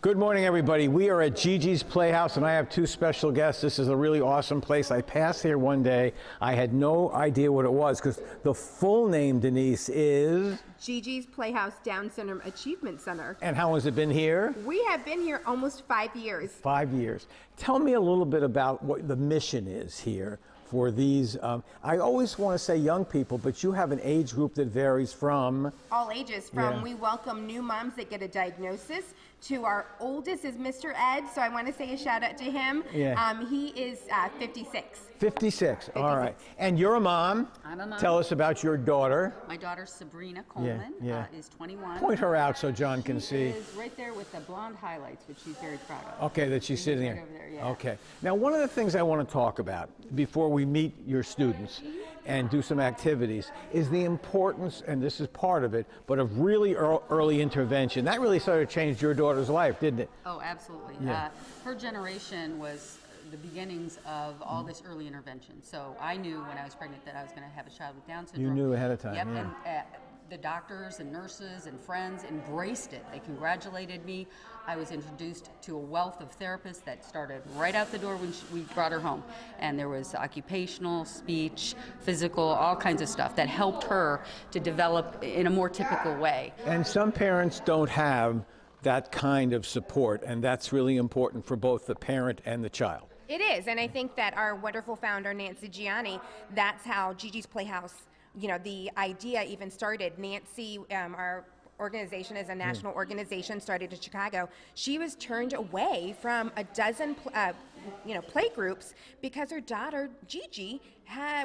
Good morning, everybody. We are at GiGi's Playhouse, and I have two special guests. This is a really awesome place. I passed here one day. I had no idea what it was, because the full name, Denise, is? GiGi's Playhouse Down Syndrome Achievement Center. And how has it been here? We have been here almost 5 years. 5 years. Tell me a little bit about what the mission is here for these. I always want to say young people, but you have an age group that varies from? All ages, we welcome new moms that get a diagnosis to our oldest is Mr. Ed, so I want to say a shout out to him. Yeah. He is 56. 56, all right. And you're a mom. I'm a mom. Tell us about your daughter. My daughter Sabrina Coleman is 21. Point her out so John can see. She is right there with the blonde highlights, which she's very proud of. Okay, that she's sitting right there. over there, yeah. Okay. Now, one of the things I want to talk about before we meet your students and do some activities is the importance, and this is part of it, but of really early intervention. That really sort of changed your daughter's life, didn't it? Oh, absolutely. Yeah. Her generation was the beginnings of all this early intervention. So I knew when I was pregnant that I was going to have a child with Down syndrome. You knew ahead of time. Yep, Yeah. and the doctors and nurses and friends embraced it. They congratulated me. I was introduced to a wealth of therapists that started right out the door when we brought her home. And there was occupational, speech, physical, all kinds of stuff that helped her to develop in a more typical way. And some parents don't have that kind of support, and that's really important for both the parent and the child. It is, and I think that our wonderful founder, Nancy Gianni, that's how GiGi's Playhouse, the idea even started. Nancy, our organization is a national organization, started in Chicago. She was turned away from a dozen play groups because her daughter Gigi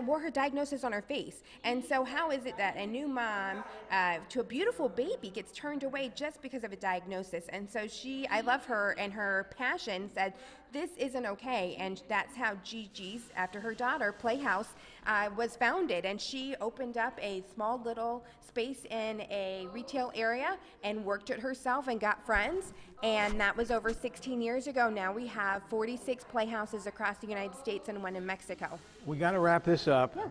wore her diagnosis on her face. And so how is it that a new mom to a beautiful baby gets turned away just because of a diagnosis? And so I love her, and her passion said, this isn't okay. And that's how GiGi's, after her daughter, Playhouse, was founded. And she opened up a small little space in a retail area and worked it herself and got friends. And that was over 16 years ago. Now we have 46 playhouses across the United States and one in Mexico. We got to wrap this up. Yeah.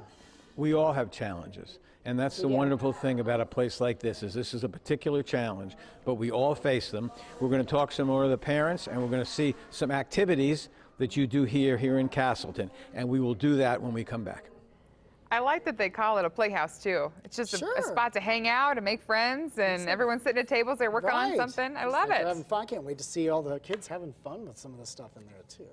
We all have challenges. And that's the wonderful thing about a place like this is a particular challenge, but we all face them. We're going to talk some more to the parents, and we're going to see some activities that you do here in Castleton. And we will do that when we come back. I like that they call it a playhouse too. It's just a spot to hang out and make friends, and everyone's sitting at tables, they're working on something. I love it. Having fun. I can't wait to see all the kids having fun with some of the stuff in there too.